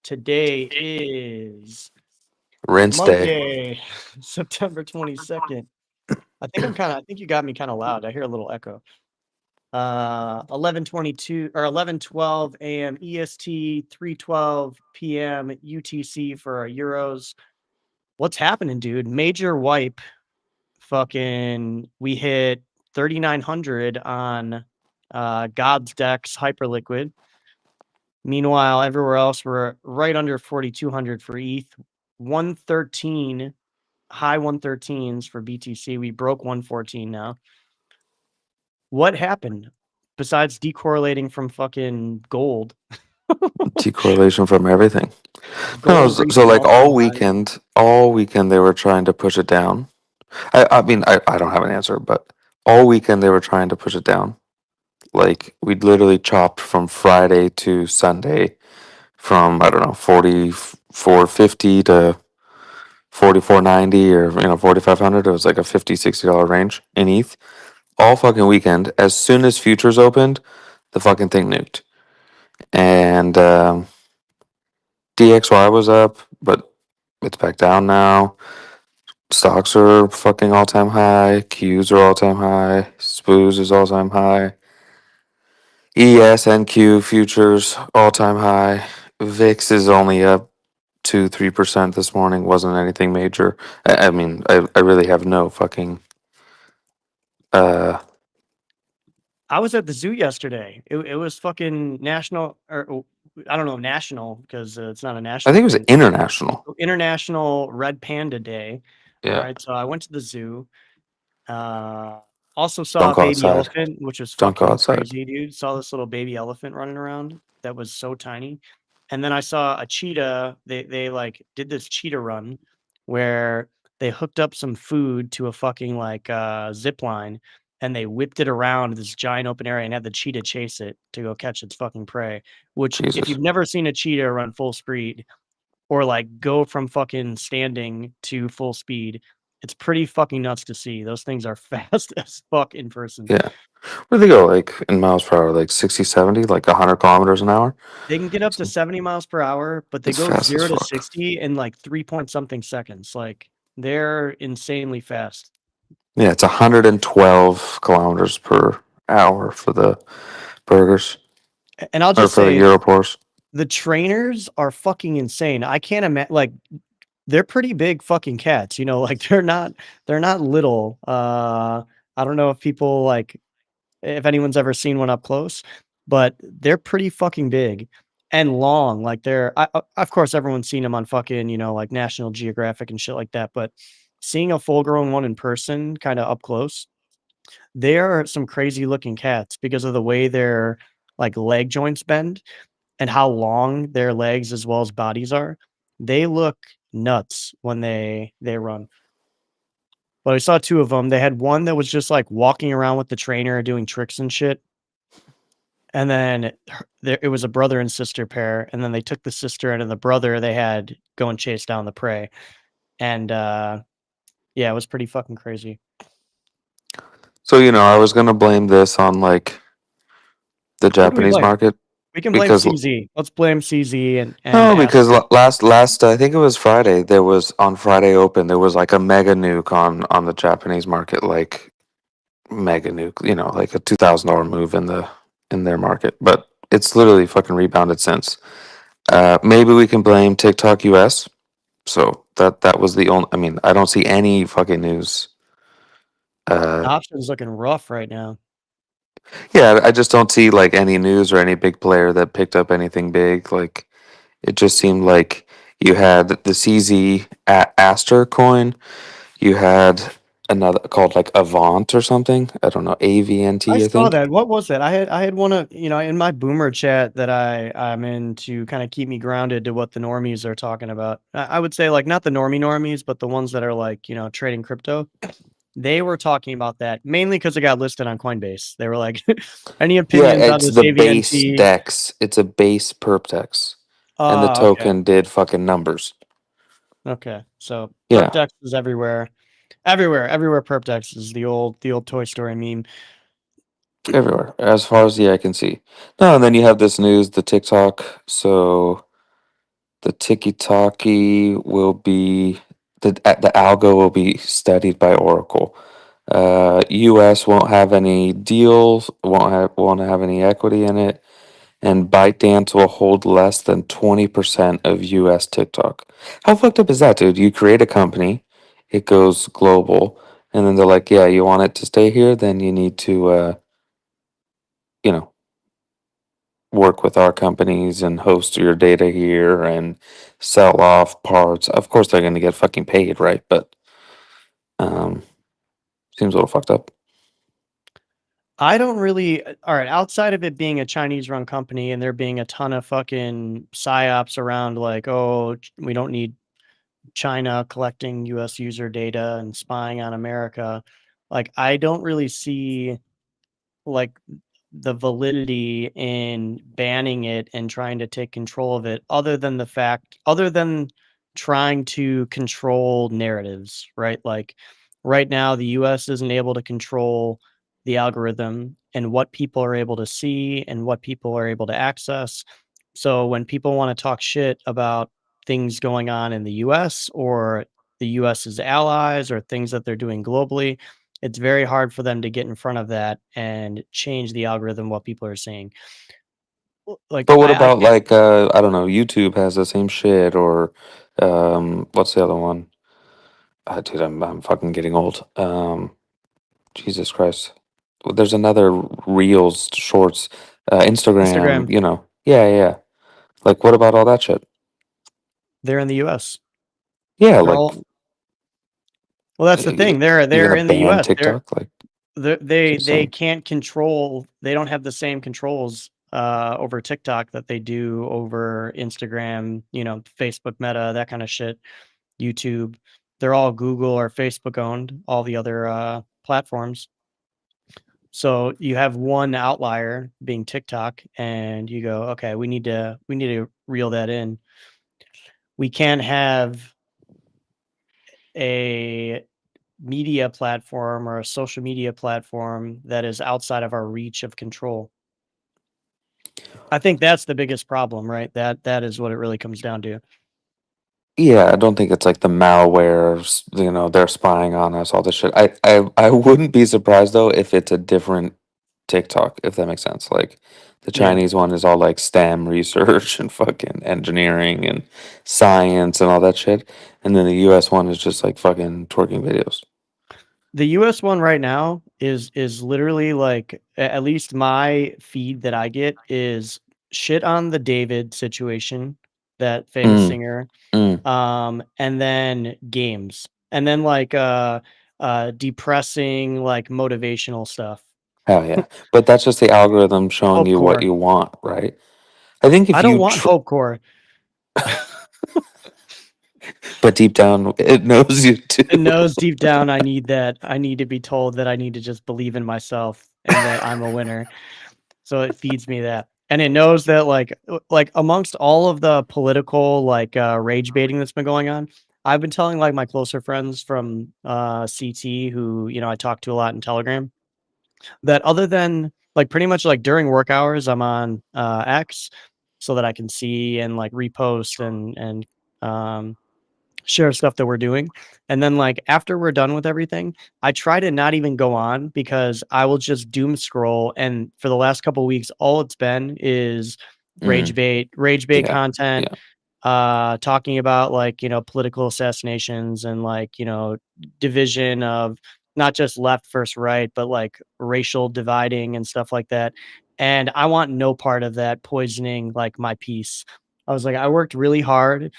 Today is Rinse day. Monday, September 22nd. I think you got me kind of loud. I hear a little echo. 11:22 or 11:12 a.m. EST, 3:12 p.m. UTC for our Euros. What's happening, dude? Major wipe. Fucking we hit 3900 on God's Dex Hyperliquid. Meanwhile, everywhere else we're right under 4200 for ETH, 113, high 113s for BTC. We broke 114 now. What happened besides decorrelating from fucking gold? Decorrelation from everything. No, Gold so reaching like all-time highs. all weekend they were trying to push it down. I don't have an answer, but all weekend they were trying to push it down. Like we literally chopped from Friday to Sunday from I don't know 44.50 to 44.90 or 4500. It was like a $50-$60 range in ETH all fucking weekend. As soon as futures opened, the fucking thing nuked. And DXY was up, but it's back down now. Stocks are fucking all time high. Qs are all time high. SPOOs is all time high. ESNQ futures all time high. VIX is only up 2-3% this morning. Wasn't anything major. I really have no fucking. Uh, I was at the zoo yesterday. It was fucking national, or I don't know, national because it's not a I national think it was thing. international. International Red Panda Day. All Yeah. right, so I went to the zoo. Uh, Also saw Don't a go baby outside. elephant, which was Don't go fucking outside. crazy, dude. Saw this little baby elephant running around that was so tiny. And then I saw a cheetah. They like did this cheetah run where they hooked up some food to a fucking like zip line and they whipped it around this giant open area and had the cheetah chase it to go catch its fucking prey. Which if Jesus. you've never seen a cheetah run full speed, or like go from fucking standing to full speed. It's pretty fucking nuts to see. Those things are fast as fuck in person. Yeah. Where do they go? Like in miles per hour, like 60, 70, like 100 kilometers an hour? They can get up to 70 miles per hour, but they It's go fast as 0 to fuck. 60 in like 3 point something seconds. Like they're insanely fast. Yeah, it's 112 kilometers per hour for the burgers And I'll or just for the say Europors. the trainers are fucking insane. I can't imagine like they're pretty big fucking cats, like they're not little. I don't know if people like if anyone's ever seen one up close, but they're pretty fucking big and long. Like of course, everyone's seen them on fucking, like National Geographic and shit like that. But seeing a full grown one in person, kind of up close, they are some crazy looking cats because of the way their like leg joints bend and how long their legs as well as bodies are. They look nuts when they run. But I saw two of them. They had one that was just like walking around with the trainer doing tricks and shit. And then it was a brother and sister pair, and then they took the sister and the brother they had go and chase down the prey. And yeah, it was pretty fucking crazy. So, I was going to blame this on like the Who do we Japanese blame? market We can blame because CZ. Let's blame CZ and no, because Aster. last I think it was Friday, there was on Friday Open, there was like a mega nuke on the Japanese market, like mega nuke, like a $2,000 move in their market, but it's literally fucking rebounded since. Maybe we can blame TikTok US. So that was the only. I mean, I don't see any fucking news. Uh, Option's looking rough right now. yeah, I just don't see like any news or any big player that picked up anything big. Like it just seemed like you had the CZ Aster coin. You had another called like Avant or something. I don't know, I AVNT, I saw think. that. What was that? I had one of in my boomer chat that I'm in to kind of keep me grounded to what the normies are talking about. I would say like not the normies, but the ones that are like trading crypto. They were talking about that mainly because it got listed on Coinbase. They were like, any Yeah, opinions on it's this the base AVNT? DEX. It's a base perp DEX, and the Okay. token did fucking numbers. Okay. So Yeah. Perpdex is everywhere. Everywhere Perpdex is the old Toy Story meme. Everywhere, as far as the eye can see. No, and then you have this news, the TikTok. So Tiki-Taki will be the algo will be studied by Oracle. US won't have any deals, won't have any equity in it, and ByteDance will hold less than 20% of US TikTok. How fucked up is that, dude? You create a company, it goes global, and then they're like, yeah, you want it to stay here, then you need to you know, work with our companies and host your data here and sell off parts. Of course they're gonna get fucking paid, right? But um seems a little fucked up. I don't really all right, outside of it being a Chinese-run company and there being a ton of fucking psyops around like, "Oh, we don't need China collecting US user data and spying on America," like, I don't really see, like, the validity in banning it and trying to take control of it other than trying to control narratives, right? Like, right now, the US isn't able to control the algorithm and what people are able to see and what people are able to access. So when people wanna talk shit about things going on in the US or the US's allies or things that they're doing globally, it's very hard for them to get in front of that and change the algorithm what people are seeing. Like, But what I about can't like I don't know, YouTube has the same shit or what's the other one? Dude, I'm fucking getting old. Jesus Christ. There's another Reels shorts, Instagram, Instagram, you know. Yeah, yeah. Yeah. Like what about all that shit? they're in the US. Yeah, They're like all well, that's the thing. They're you're they're gonna in the ban US. TikTok? Like just They saying. can't control they don't have the same controls, over TikTok that they do over Instagram, Facebook Meta, that kinda shit, YouTube. They're all Google or Facebook owned, all the other, platforms. So you have one outlier being TikTok and you go, "Okay, we need to reel that in." We can't have a media platform or a social media platform that is outside of our reach of control. I think that's the biggest problem, right? That is what it really comes down to. Yeah, I don't think it's like the malwares, you know, they're spying on us, all this shit. I wouldn't be surprised though if it's a different TikTok, if that makes sense. Like the Yeah. Chinese one is all like STEM research and fucking engineering and science and all that shit. And then the US one is just like fucking twerking videos. The US one right now is literally like at least my feed that I get is shit on the David situation, that famous Mm, singer, mm. and then games, and then like depressing like motivational stuff. Hell yeah. But that's just the algorithm showing you what Hopecore. you want, right? I think I if don't you want hopecore. but deep down it knows you It too. knows deep down I need that. I need to be told that I need to just believe in myself and that I'm a winner. So it feeds me that. And it knows that like amongst all of the political like rage baiting that's been going on, I've been telling like my closer friends from CT who, I talk to a lot in Telegram, that other than like pretty much like during work hours, I'm on X so that I can see and like repost and um share stuff that we're doing. And then like after we're done with everything, I try to not even go on because I will just doom scroll. And for the last couple weeks, all it's been is Mm, rage bait yeah. content, Yeah. talking about like, political assassinations and like, division of not just left versus right, but like racial dividing and stuff like that. And I want no part of that poisoning like my peace. I was like, I worked really hard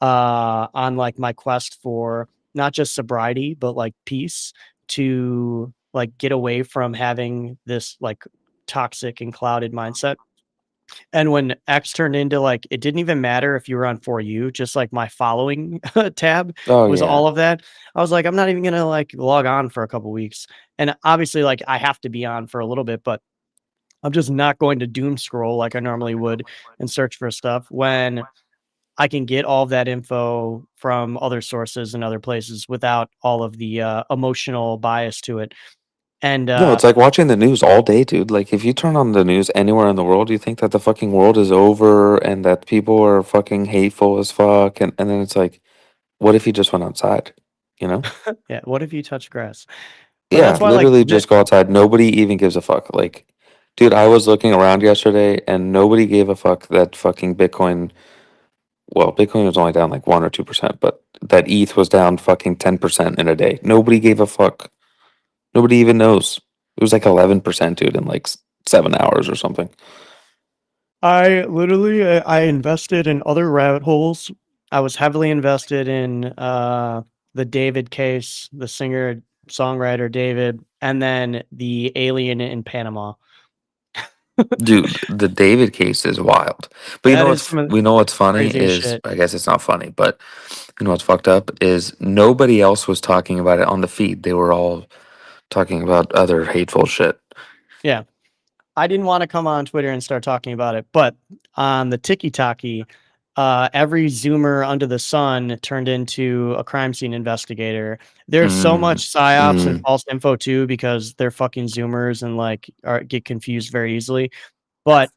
on like my quest for not just sobriety, but like peace to like get away from having this like toxic and clouded mindset. And when X turned into like, it didn't even matter if you were on For You, just like my following tab Oh was yeah. all of that. I was like, I'm not even gonna like log on for a couple weeks. And obviously, like I have to be on for a little bit, but I'm just not going to doom scroll like I normally would and search for stuff when I can get all of that info from other sources and other places without all of the emotional bias to it. And No, it's like watching the news all day, dude. Like, if you turn on the news anywhere in the world, you think that the fucking world is over and that people are fucking hateful as fuck. And then it's like, what if he just went outside? You know? yeah, what if you touch grass? But Yeah, that's why, like, literally just go outside. Nobody even gives a fuck. Like, dude, I was looking around yesterday and nobody gave a fuck that fucking Bitcoin. Well, Bitcoin was only down like 1 or 2%, but that ETH was down fucking 10% in a day. Nobody gave a fuck. Nobody even knows. It was like 11%, dude, in like 7 hours or something. I literally I invested in other rabbit holes. I was heavily invested in the David case, the singer songwriter David, and then the alien in Panama. Dude, the David case is wild. But you That know is what's some of the we know what's funny craziest is shit. I guess it's not funny, but you know what's fucked up is nobody else was talking about it on the feed. They were all talking about other hateful shit. Yeah. I didn't want to come on Twitter and start talking about it, but on the TikTok, every Zoomer under the sun turned into a crime scene investigator. There's so Mm, much psyops and mm, false info too because they're fucking Zoomers and like get confused very easily. But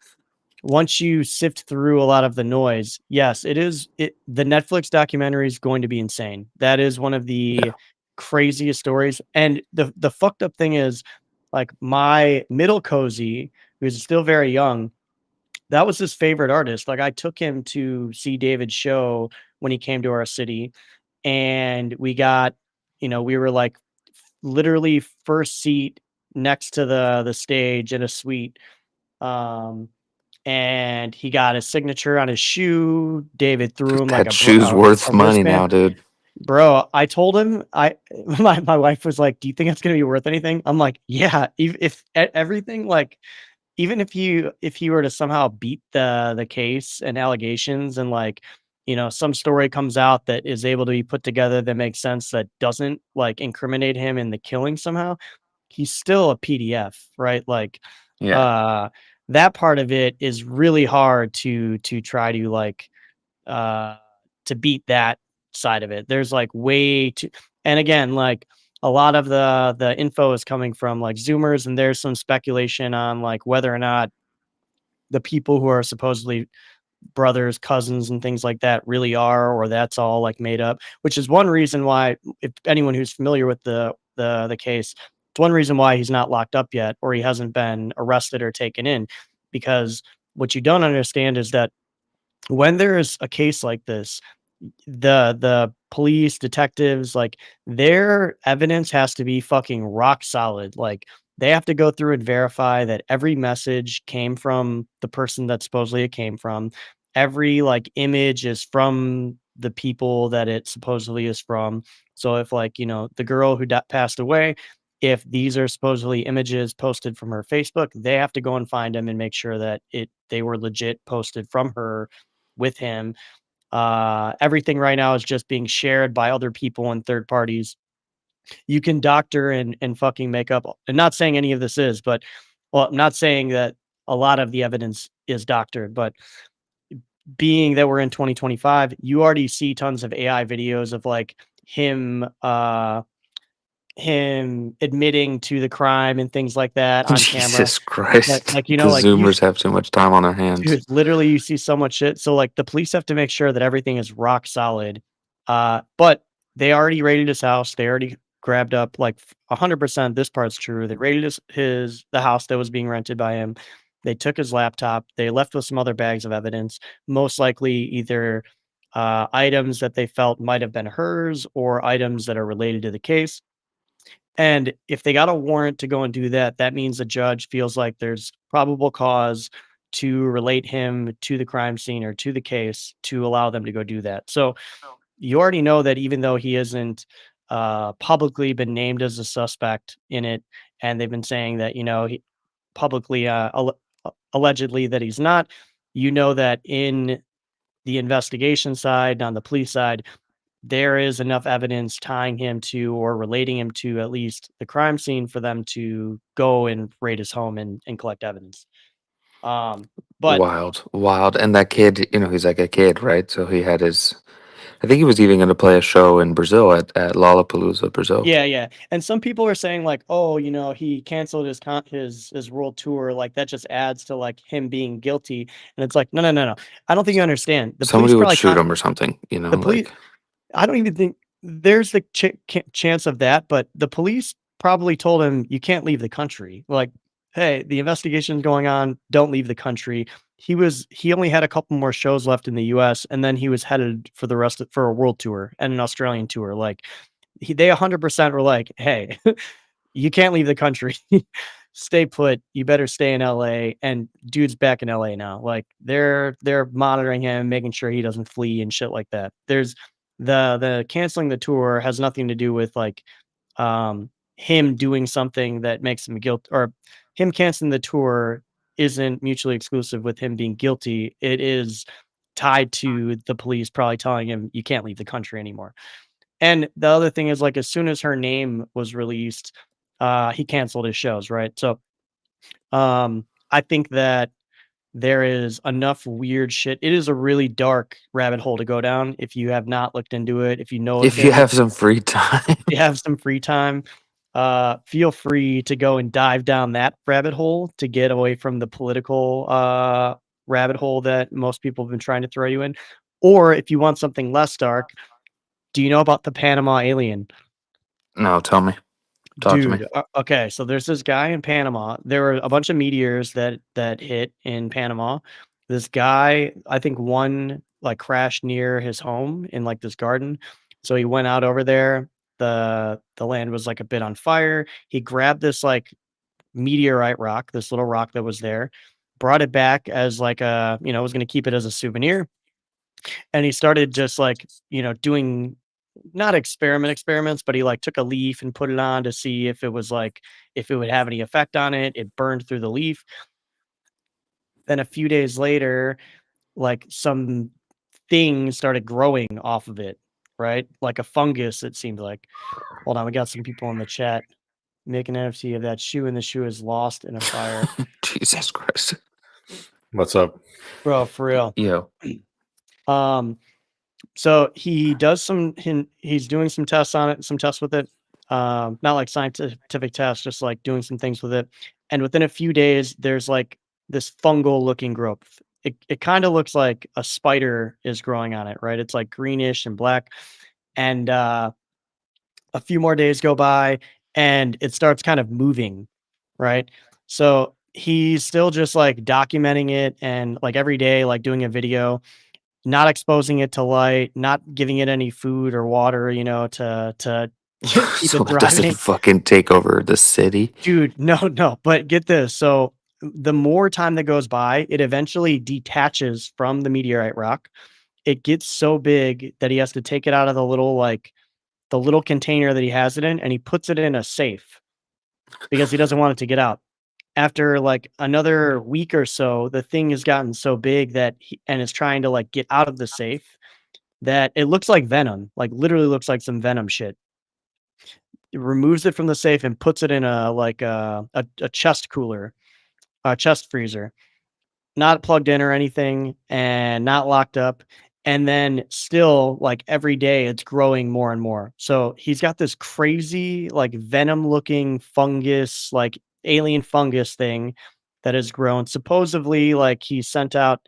once you sift through a lot of the noise, yes, it is. The Netflix documentary is going to be insane. That is one of the yeah. craziest stories. And the fucked up thing is, like my middle cozy, who's still very young, that was his favorite artist. Like I took him to see David's show when he came to our city, and we got, we were like literally first seat next to the stage in a suite. Um, and he got his signature on his shoe. David threw him like That shoe's worth a money wristband. now, dude. Bro, I told him my wife was like, "Do you think that's gonna be worth anything?" I'm like, "Yeah, if everything like even if he were to somehow beat the case and allegations and like, some story comes out that is able to be put together that makes sense that doesn't like incriminate him in the killing somehow, he's still a PDF, right? Like, Yeah. uh, that part of it is really hard to try to like, uh, to beat that side of it. There's like way too, and again, like a lot of the info is coming from like Zoomers, and there's some speculation on like whether or not the people who are supposedly brothers, cousins, and things like that really are, or that's all like made up. Which is one reason why, if anyone who's familiar with the case, it's one reason why he's not locked up yet, or he hasn't been arrested or taken in, because what you don't understand is that when there's a case like this, the police, detectives, like, their evidence has to be fucking rock solid, like, they have to go through and verify that every message came from the person that supposedly it came from. Every, like, image is from the people that it supposedly is from. So if, like, the girl who passed away, if these are supposedly images posted from her Facebook, they have to go and find them and make sure that they were legit posted from her with him. Everything right now is just being shared by other people and third parties. You can doctor and fucking make up. I'm not saying any of this is, but well, I'm not saying that a lot of the evidence is doctored, but being that we're in 2025, you already see tons of AI videos of like him him admitting to the crime and things like that on camera. Jesus Christ. Like, The like you Zoomers have too much time on their hands. dude, literally, you see so much shit. So, like, the police have to make sure that everything is rock solid. But they already raided his house. They already grabbed up like 100%. This part's true. They raided the house that was being rented by him. They took his laptop. They left with some other bags of evidence, most likely either items that they felt might have been hers or items that are related to the case. And if they got a warrant to go and do that, that means the judge feels like there's probable cause to relate him to the crime scene or to the case to allow them to go do that. So you already know that even though he isn't publicly been named as a suspect in it, and they've been saying that, he publicly, allegedly that he's not, that in the investigation side, on the police side, there is enough evidence tying him to or relating him to at least the crime scene for them to go and raid his home and collect evidence. Um, but Wild, wild. And that kid, he's like a kid, right? So he had I think he was even going to play a show in Brazil at Lollapalooza, Brazil. Yeah. And some people are saying like, oh, he canceled his world tour. Like that just adds to like him being guilty. And it's like, no. I don't think you understand. The Somebody police would probably shoot him or something, the police. like. I don't even think there's the chance of that, but the police probably told him you can't leave the country. Like, hey, the investigation's going on. Don't leave the country. He only had a couple more shows left in the U.S. and then he was headed for for a world tour and an Australian tour. Like, they 100% were like, hey, you can't leave the country. Stay put. You better stay in LA. And dude's back in LA now. Like they're monitoring him, making sure he doesn't flee and shit like that. There's the canceling the tour has nothing to do with like him doing something that makes him guilty, or him canceling the tour isn't mutually exclusive with him being guilty. It is tied to the police probably telling him you can't leave the country anymore. And the other thing is like as soon as her name was released, he canceled his shows, right? So I think that there is enough weird shit. It is a really dark rabbit hole to go down if you have not looked into it. If you know of If you him, have some free time. you have some free time, feel free to go and dive down that rabbit hole to get away from the political rabbit hole that most people have been trying to throw you in. Or if you want something less dark, do you know about the Panama alien? No, tell me. Talk to me. Dude, okay, so there's this guy in Panama. There were a bunch of meteors that hit in Panama. This guy, I think one like crashed near his home in like this garden. So he went out over there. The land was like a bit on fire. He grabbed this like meteorite rock, this little rock that was there, brought it back as like was going to keep it as a souvenir. And he started just like, doing not experiments, but he like took a leaf and put it on to see if it was like if it would have any effect on it. It burned through the leaf. Then a few days later, like some things started growing off of it, right? Like a fungus, it seemed like. Hold on, we got some people in the chat. Make an NFT of that shoe, and the shoe is lost in a fire. Jesus Christ. What's up? Bro, for real. Yo. So he does he's doing some tests on it, some tests with it. Not like scientific tests, just like doing some things with it. And within a few days, there's like this fungal looking growth. It kind of looks like a spider is growing on it, right? It's like greenish and black. And a few more days go by and it starts kind of moving, right? So he's still just like documenting it and like every day, like doing a video, not exposing it to light, not giving it any food or water, to keep So it it doesn't thriving. fucking take over the city. Dude, no, but get this. So the more time that goes by, it eventually detaches from the meteorite rock. It gets so big that he has to take it out of the little container that he has it in, and he puts it in a safe because he doesn't want it to get out. After like another week or so, the thing has gotten so big that and is trying to like get out of the safe that it looks like venom, like literally looks like some venom shit. It removes it from the safe and puts it in a chest cooler, a chest freezer, not plugged in or anything and not locked up. And then still like every day it's growing more and more. So he's got this crazy like venom looking fungus, like alien fungus thing that has grown. Supposedly like he sent out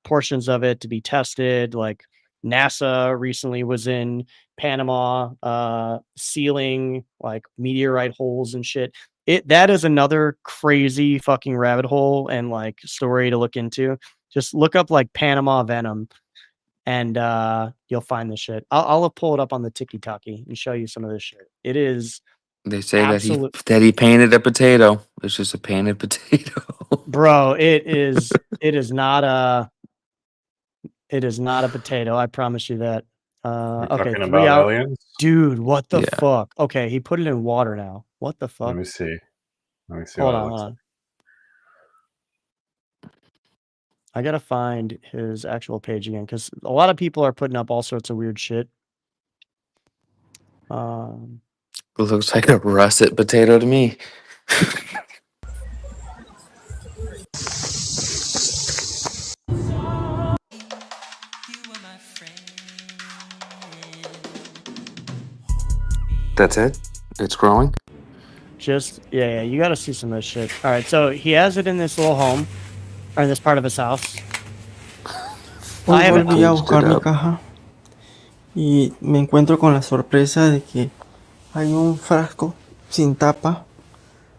portions of it to be tested. Like NASA recently was in Panama sealing like meteorite holes and shit. That is another crazy fucking rabbit hole and like story to look into. Just look up like Panama venom and you'll find this shit. I'll pull it up on the TikTok and show you some of this shit. It is They say absolute, that he painted a potato. It's just a painted potato. bro. It is not a potato. I promise you that. We're Okay, talking 3 about hours. aliens. Dude, what the Yeah. fuck? Okay, he put it in water now. What the fuck? Let me see. Hold what it on, looks hold on. I gotta find his actual page again because a lot of people are putting up all sorts of weird shit. It looks like a russet potato to me. That's it? It's growing? Just yeah, you gotta see some of this shit. All right, so he has it in this little home, or in this part of his house. Hoy I haven't volví a caged buscar it mi up. caja y me encuentro con la sorpresa de que hay un frasco sin tapa.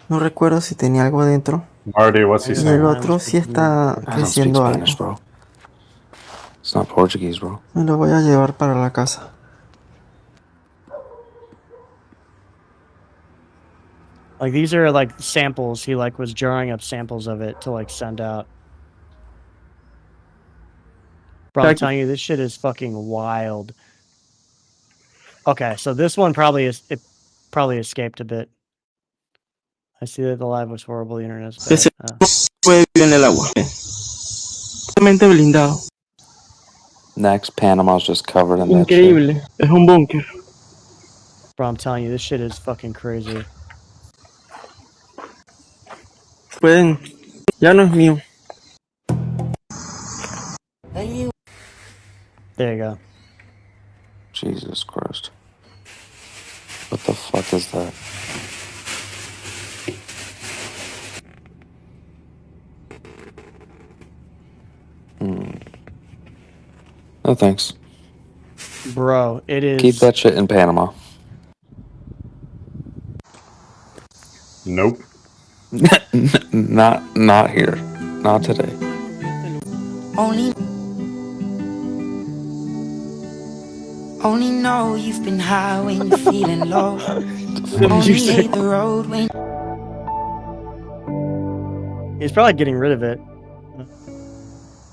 No recuerdo si tenía algo dentro. Marty, what's he Yeah. Y el saying? otro sí está I don't speak creciendo Spanish, algo. bro. It's not Portuguese, bro. Me lo voy a llevar para la casa. Like these are like samples. He like was jarring up samples of it to like send out. Bro, I'm Jackie. telling you, this shit is fucking wild. Okay, so this one probably probably escaped a bit. I see that the live was horrible. The internet is Ese bad. puede vivir en el agua. Totalmente blindado. Next, Panama's just covered in that shit. Increíble. Es un búnker. Bro, I'm telling you, this shit is fucking crazy. Pueden. Ya no es mío. There you go. Jesus Christ. What the fuck is that? No thanks. Bro, it is. Keep that shit in Panama. Nope. Not here. Not today. Only know you've been high when you're feeling low. The Only music. hate the road when He's probably getting rid of it.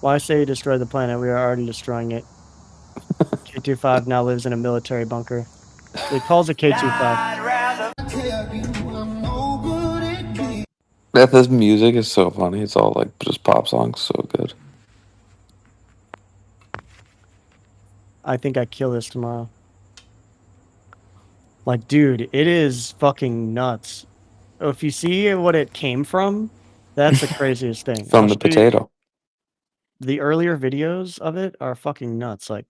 Why say destroy the planet? We are already destroying it. K25 now lives in a military bunker. He calls it K25. This music is so funny. It's all like just pop songs. So good. I think I kill this tomorrow. Like, dude, it is fucking nuts. If you see what it came from, that's the craziest thing. From I'll the show you- potato. The earlier videos of it are fucking nuts. Like,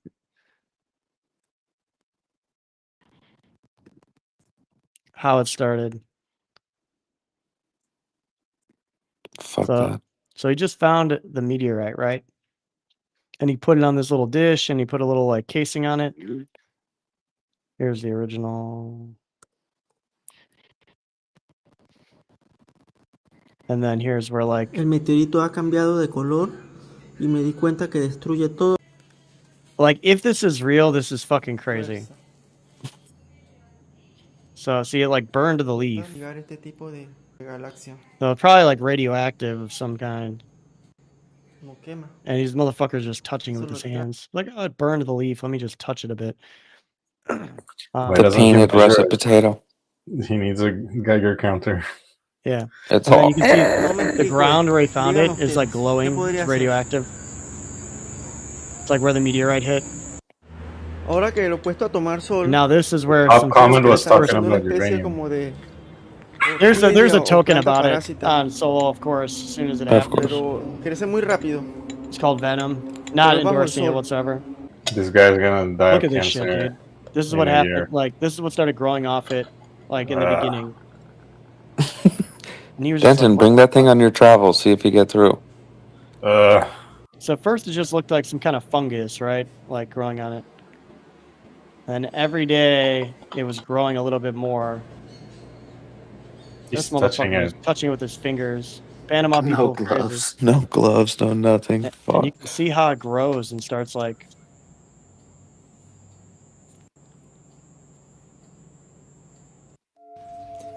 how it started. Fuck So- that. So he just found the meteorite, right? And he put it on this little dish and he put a little like casing on it. Here's the original. And then here's where like El meteorito ha cambiado de color y me di cuenta que destruye todo. if this is real, this is fucking crazy. So see it like burned to the leaf. Ligar este tipo de galaxia. So probably like radioactive of some kind. No quema. And these motherfuckers just touching it with So his look, hands. Like, oh, it burned to the leaf. Let me just touch it a bit. Why The doesn't he painted measure russet it? potato. He needs a Geiger counter. Yeah. It's And then all. you can see the ground where he found it Díganos is like ustedes, ¿qué glowing. podría It's ser? radioactive. It's like where the meteorite hit. Ahora que lo he puesto a tomar sol. Now this is where Top some comment was está talking haciendo una about especie uranium. como de there's a orquídea o token planta about it parásita, on Solo, of course, as soon as it Of happens. course. pero crece muy rápido. It's called Venom. Not Pero bajo el endorsing it sol. whatsoever. This guy's gonna die Look of at this shit, cancer. dude. This is in what a happened. year. Like, this is what started growing off it, like, in the Ah. beginning. And he was just Denton, like, bring what? that thing on your travels. See if you get through. So first it just looked like some kind of fungus, right? Like, growing on it. And every day, it was growing a little bit more. He's This touching motherfucker was it. touching it with his fingers. Panama No people. crazy. gloves. No gloves. No nothing. And Fuck. you can see how it grows and starts like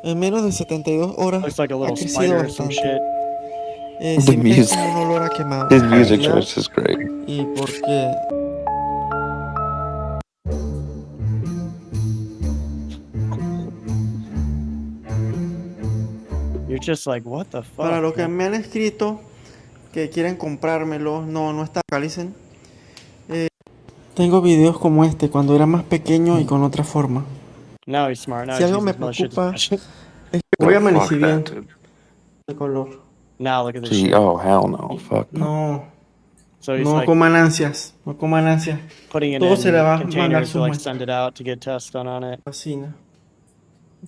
En menos de 72 horas looks like a ha little crecido spider or some bastante. shit. The Siempre hay music. como un olor a quemado. His music ¿verdad? choice is great. Y porque You're just like, what the fuck? para los que man? me han escrito que quieren comprármelo, no está Calicen. Tengo videos como este cuando era más pequeño y con otra forma. Now he's smart. Now Si he's algo using me his mother shit's preocupa passion. es que hoy Oh, amanecí fuck bien that, dude. de color. Now look at this Gee, shit. oh hell no. Fuck no. No, So he's no like coman ansias, no coman ansias. putting it todo in se le va a mandar containers su to like muestra. send it out to get tests done on it. Fascina.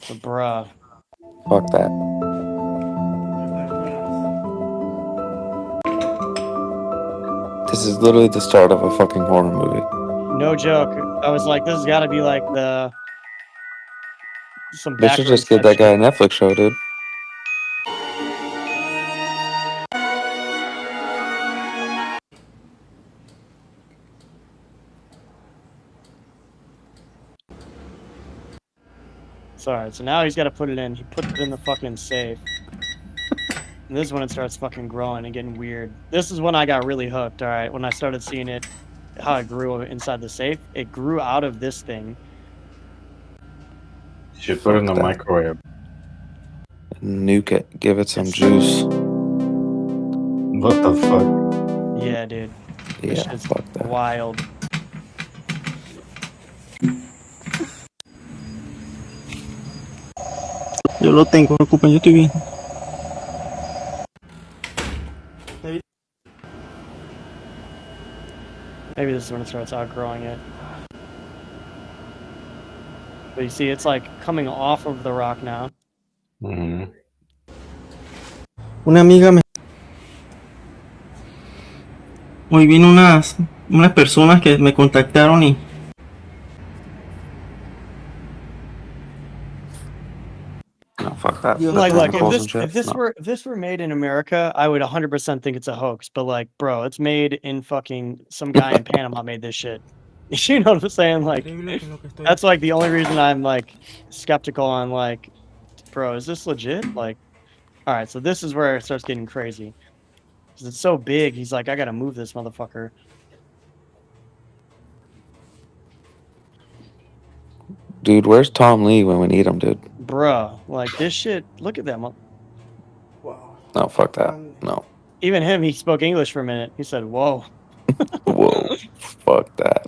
So, bruh. Fuck that. This is literally the start of a fucking horror movie. No joke. I was like, this has got to be like some They should backroom just give type that guy a shit. Netflix show, dude. Sorry. So now he's got to put it in. He puts it in the fucking safe. And this is when it starts fucking growing and getting weird. This is when I got really hooked. All right, when I started seeing it, how it grew inside the safe. It grew out of this thing. You should put it in the Fuck that. microwave. Nuke it. Give it some It's- juice. What the fuck? Yeah, dude. This Yeah, shit's fuck that. wild. Yo lo tengo, no se preocupen, yo estoy bien. Maybe this is when it starts outgrowing it. But you see, it's like coming off of the rock now. Mhm. Una amiga me... Hoy vino unas personas que me contactaron y... No, fuck that. Like, Like, The look, tentacles and shit? if this were made in America, I would 100% think it's a hoax. But like, bro, it's made in fucking some guy in Panama made this shit. You know what I'm saying? Like, that's like the only reason I'm like skeptical on like, bro, is this legit? Like, all right, so this is where it starts getting crazy. 'Cause it's so big, he's like, I gotta move this motherfucker. Dude, where's Tom Lee when we need him, dude? Bruh, like this shit, look at that. Wow. No, fuck that. No. Even him, he spoke English for a minute. He said, whoa. Whoa. Fuck that.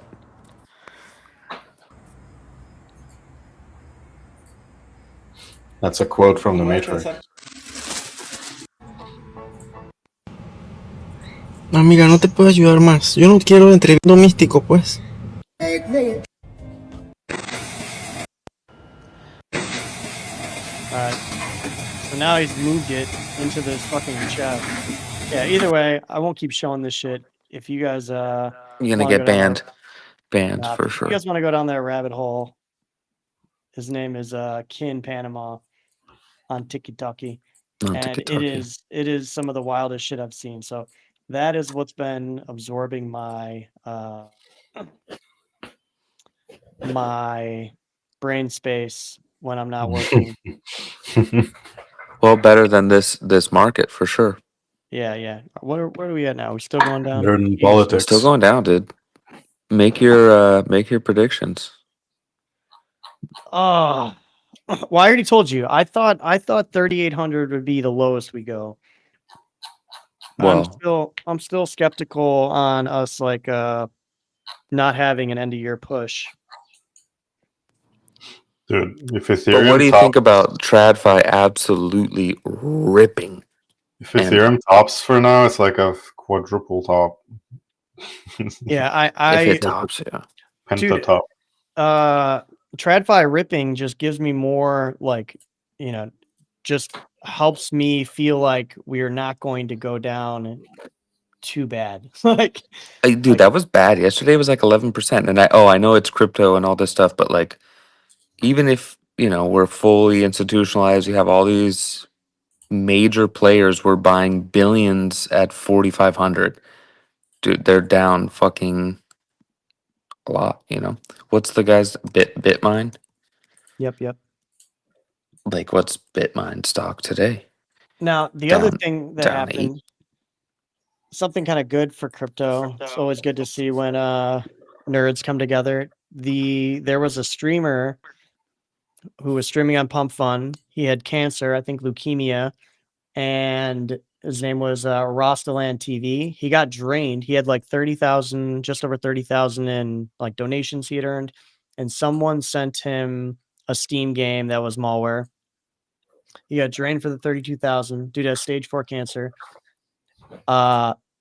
That's a quote from The Matrix. Amiga, no te puedo ayudar más. Yo no quiero entrevista místico, pues. Alright. So now he's moved it into this fucking chest. Yeah, either way, I won't keep showing this shit. If you guys You're wanna gonna go get down banned. there- Banned Nah, for if sure. you guys want to go down that rabbit hole, his name is Kin Panama on TikTok. On And TikTok. it is some of the wildest shit I've seen. So that is what's been absorbing my my brain space when I'm not working. Well, better than this market for sure. Yeah. Where are we at now? We still going down? They're in East. politics. Still going down, dude. Make your predictions. Oh, well, I already told you. I thought 3,800 would be the lowest we go. Well, I'm still skeptical on us like not having an end of year push. Dude, if Ethereum but what do you top- think about TradFi absolutely ripping? If Ethereum tops for now, it's like a quadruple top. Yeah, If it tops, yeah. Penta top. TradFi ripping just gives me more like, just helps me feel like we're not going to go down too bad. Like, Dude, that was bad. Yesterday was like 11%. And I know it's crypto and all this stuff, but like, even if, we're fully institutionalized, you have all these major players were buying billions at 4,500. Dude, they're down fucking a lot, What's the guy's Bitmine? Yep. Like, what's Bitmine stock today? Now, the other Down- thing that down 8. happened, something kind of good for crypto. It's always good to see when nerds come together. There was a streamer who was streaming on Pump Fun. He had cancer, I think leukemia, and his name was Rostaland TV. He got drained. He had like 30,000, just over 30,000 in like donations he had earned, and someone sent him a Steam game that was malware. He got drained for the 32,000 due to stage 4 cancer.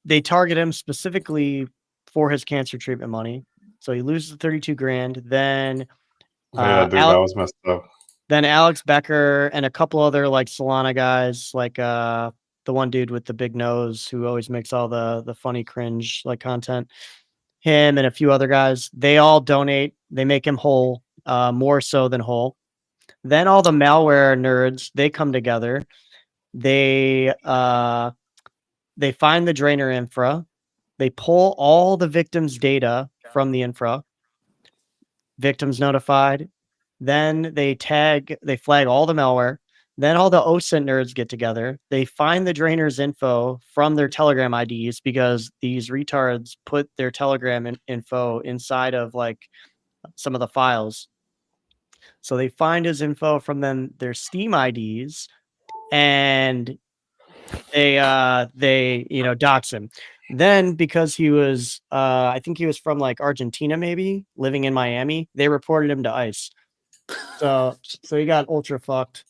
They target him specifically for his cancer treatment money. So he loses the 32 grand. Then Yeah, dude, that was messed up. then Alex Becker and a couple other like Solana guys, like the one dude with the big nose who always makes all the funny cringe like content. Him and a few other guys, they all donate. They make him whole, more so than whole. Then all the malware nerds, they come together. They find the drainer infra. They pull all the victims' data from the infra. Victims notified. Then they flag all the malware. Then all the OSINT nerds get together. They find the drainer's info from their Telegram IDs because these retards put their Telegram info inside of like some of the files. So they find his info from their Steam IDs, and they dox him. Then because he was I think he was from like Argentina, maybe living in Miami, they reported him to ICE. So he got ultra fucked.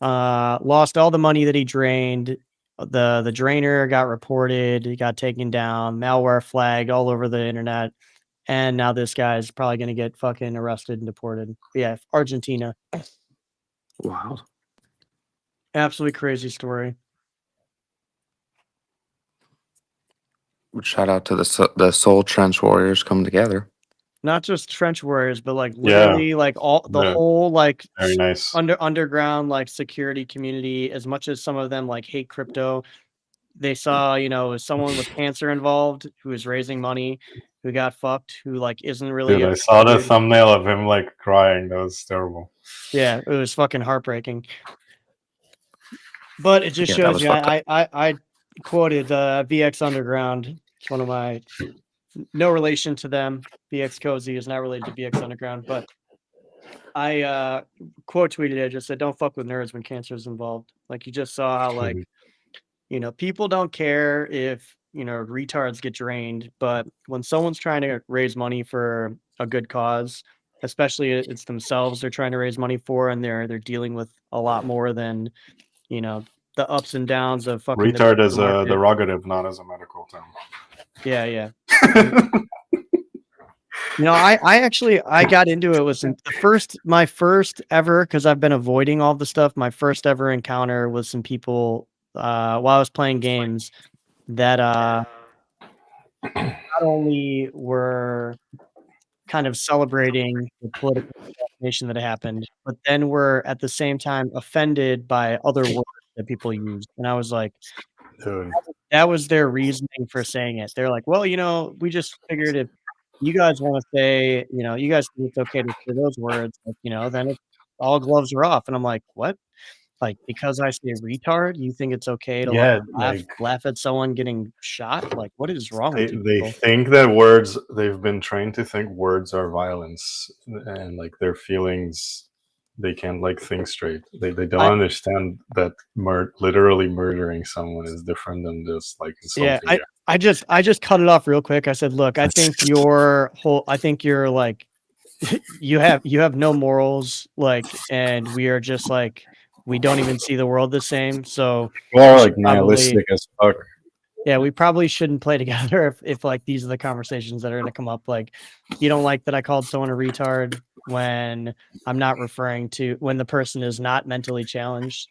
Lost all the money that he drained. The drainer got reported. He got taken down. Malware flagged all over the internet. And now this guy's probably going to get fucking arrested and deported. Yeah, Argentina. Wow. Absolutely crazy story. Shout out to the Soul Trench Warriors come together. Not just trench warriors, but like Yeah. literally like all the Yeah. whole like Very nice. underground like security community. As much as some of them like hate crypto, they saw, someone with cancer involved who is raising money, who got fucked, who like isn't really Dude, I saw the dude. thumbnail of him like crying. That was terrible. Yeah, it was fucking heartbreaking. But it just Yeah, that shows was you. fucked I quoted VX Underground. It's one of my, no relation to them. VX Cozy is not related to VX Underground, but I quote tweeted it. Just said, "Don't fuck with nerds when cancer is involved." Like you just saw how like people don't care if retards get drained, but when someone's trying to raise money for a good cause, especially it's themselves they're trying to raise money for, and they're dealing with a lot more than the ups and downs of fucking Retard is a market. derogative, not as a medical term. Yeah. I got into it with my first ever, because I've been avoiding all the stuff. My first ever encounter with some people while I was playing games that not only were kind of celebrating the political assassination that happened, but then were at the same time offended by other words that people use. And I was like, Dude. that was their reasoning for saying it. They're like, well, we just figured if you guys want to say, you guys think it's okay to say those words, like, then all gloves are off. And I'm like, what? Like, because I say retard, you think it's okay to laugh at someone getting shot? Like, what is wrong with you They people? think that they've been trained to think words are violence, and like their feelings, they can't like think straight. They don't understand that literally murdering someone is different than just like insulting. Yeah, I just cut it off real quick. I said, look, I think you're like you have no morals, like, and we are just like, we don't even see the world the same. So Well, like nihilistic as fuck. Yeah, we probably shouldn't play together if like these are the conversations that are going to come up. Like, you don't like that I called someone a retard when I'm not referring to when the person is not mentally challenged.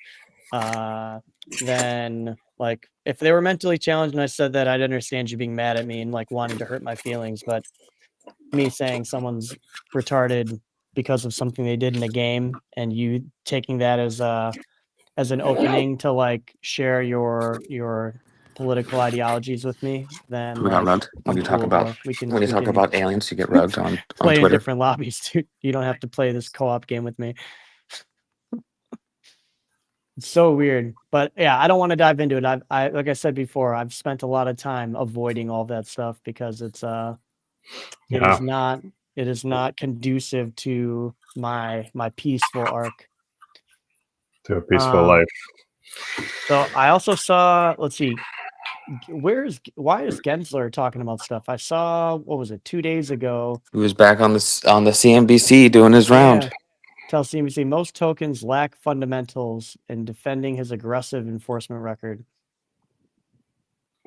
Then like if they were mentally challenged and I said that, I'd understand you being mad at me and like wanting to hurt my feelings. But me saying someone's retarded because of something they did in a game and you taking that as an opening to like share your political ideologies with me, then We got like, rugged. When you talk cool, about bro. We can about aliens, you get rugged on play in Twitter. different lobbies, dude. You don't have to play this co-op game with me. It's so weird, but yeah, I don't want to dive into it. I like I said before, I've spent a lot of time avoiding all that stuff because it's it is not conducive to my peaceful arc. To a peaceful life. So I also saw, let's see, why is Gensler talking about stuff? I saw, what was it, 2 days ago? He was back on the CNBC doing his round. Yeah. Tell CNBC most tokens lack fundamentals in defending his aggressive enforcement record.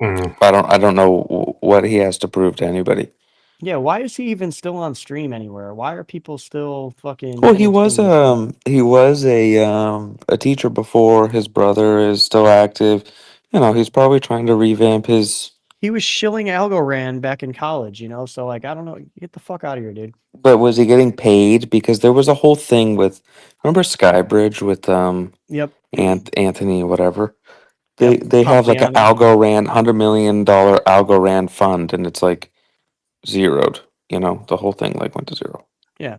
Mm. I don't know what he has to prove to anybody. Yeah, why is he even still on stream anywhere? Why are people still fucking Well, entertaining? he was a teacher before. His brother is still active. You know, he's probably trying to revamp his. He was shilling Algorand back in college, you know? So, like, I don't know. Get the fuck out of here, dude. But was he getting paid? Because there was a whole thing with, remember Skybridge with Yep. Anthony whatever. Yep. They have like an Papliano. Algorand $100 million Algorand fund, and it's like zeroed. You know, the whole thing like went to zero. Yeah.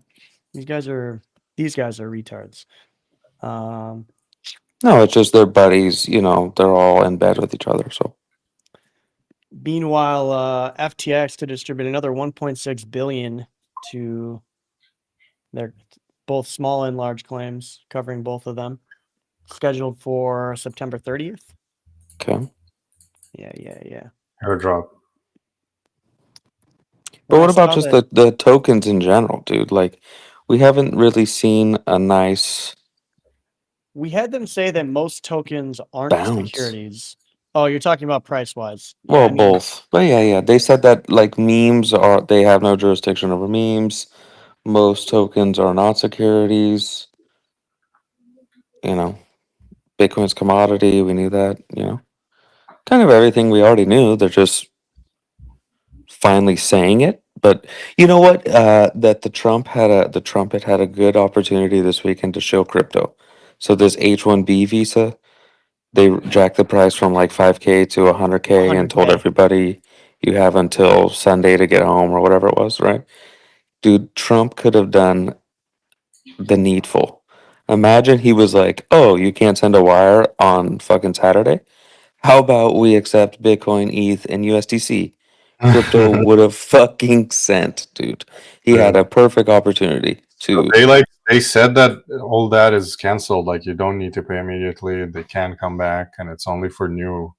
These guys are retards. No, it's just their buddies. You know, they're all in bed with each other. So Meanwhile, FTX to distribute another 1.6 billion to their both small and large claims, covering both of them, scheduled for September 30th. okay. Yeah. Airdrop. But When I what about saw just that- the tokens in general, dude? Like, we haven't really seen a nice we had them say that most tokens aren't bounce. securities. Oh, you're talking about price wise. Well, both. But yeah. They said that like memes they have no jurisdiction over memes. Most tokens are not securities. You know, Bitcoin's commodity. We knew that. You know, kind of everything we already knew. They're just finally saying it. But you know what? That the Trumpet had a good opportunity this weekend to show crypto. So this H-1B visa, they jacked the price from like 5K to 100K and told 100K. everybody you have until Sunday to get home or whatever it was, right? Dude, Trump could have done the needful. Imagine he was like, "Oh, you can't send a wire on fucking Saturday? How about we accept Bitcoin, ETH, and USDC?" Crypto would have fucking sent, dude. He had Yeah. a perfect opportunity to. They said that all that is canceled. Like you don't need to pay immediately. They can come back, and it's only for new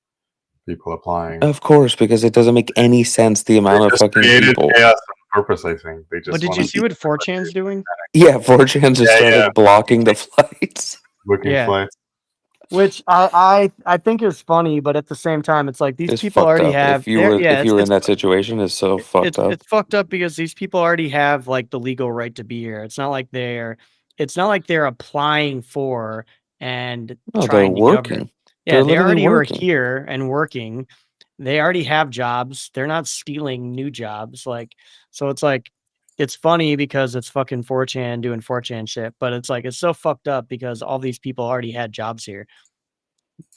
people applying. Of course, because it doesn't make any sense the They amount of just fucking created people. chaos on purpose. I think they just. But did you wanted see what 4chan's doing? Yeah, 4chan just Yeah, started yeah. blocking the flights. booking Yeah. flights? Which I think is funny, but at the same time, it's like these It's people fucked already up. have. If you were in It's that situation, it's so fucked up. It's fucked up because these people already have like the legal right to be here. It's not like they're applying for and No, they're trying to govern. working. Yeah, They're they literally already are working. here and working. They already have jobs. They're not stealing new jobs. Like, so it's like, it's funny because it's fucking 4chan doing 4chan shit, but it's like, it's so fucked up because all these people already had jobs here.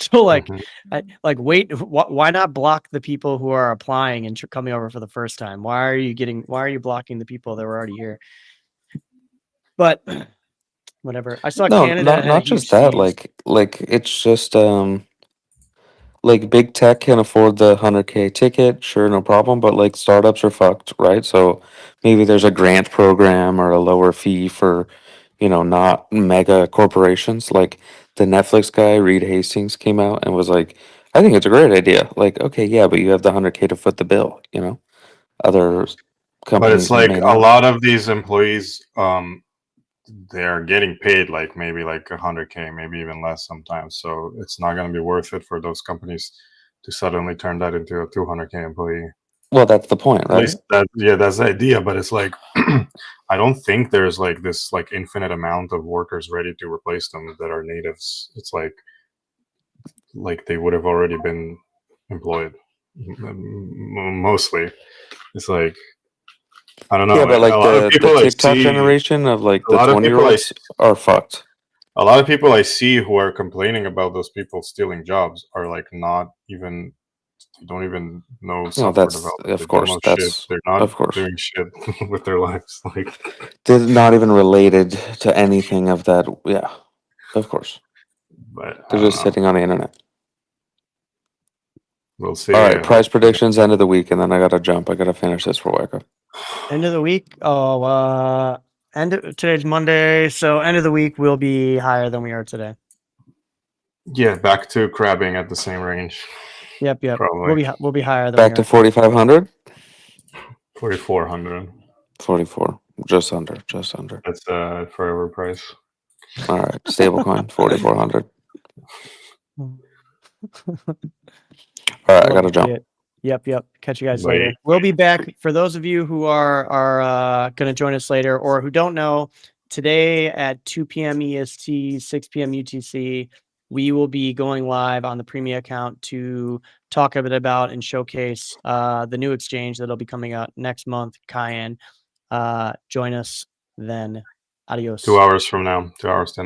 So like, Mhm. wait, why not block the people who are applying and coming over for the first time? Why are you blocking the people that were already here? But whatever. I saw No, Canada had a not huge just that. sneeze. Like it's just like big tech can afford the 100K ticket, sure, no problem. But like startups are fucked, right? So maybe there's a grant program or a lower fee for, you know, not mega corporations. Like the Netflix guy, Reed Hastings, came out and was like, "I think it's a great idea." Like, okay, yeah, but you have the 100K to foot the bill. You know, other But companies it's like may a not. lot of these employees, they're getting paid like maybe like 100K, maybe even less sometimes. So it's not going to be worth it for those companies to suddenly turn that into a 200K employee. Well, that's the point, At right? least that's the idea. But it's like I don't think there's like this like infinite amount of workers ready to replace them that are natives. It's like they would have already been employed mostly. It's like I don't know. Yeah, but like a lot of the people I TikTok see, generation of like a the lot of 20-year-olds are fucked. a lot of people I see who are complaining about those people stealing jobs are like not even. They don't even know No, software that's development. They of don't course. know shit. That's They're not of course. doing shit with their lives. Like They're not even related to anything of that. Yeah, of course. but I They're don't just know. sitting on the internet. We'll see. All right, price Hopefully. predictions end of the week, and then I gotta jump. I gotta finish this for Wacko. End of the week. Oh, today's Monday, so end of the week will be higher than we are today. Yeah, back to crabbing at the same range. Yep. Probably. We'll be higher than Back we to are. 4,500. 4,400. 44, just under. That's forever price. All right, stablecoin 4,400. All right, I gotta jump. Yep. Catch you guys Bye. later. We'll be back. For those of you who are going to join us later or who don't know, today at 2 p.m. EST, 6 p.m. UTC, we will be going live on the Premia account to talk a bit about and showcase the new exchange that'll be coming out next month, Cayenne. Join us then. Adios. 2 hours from now. 2 hours, 10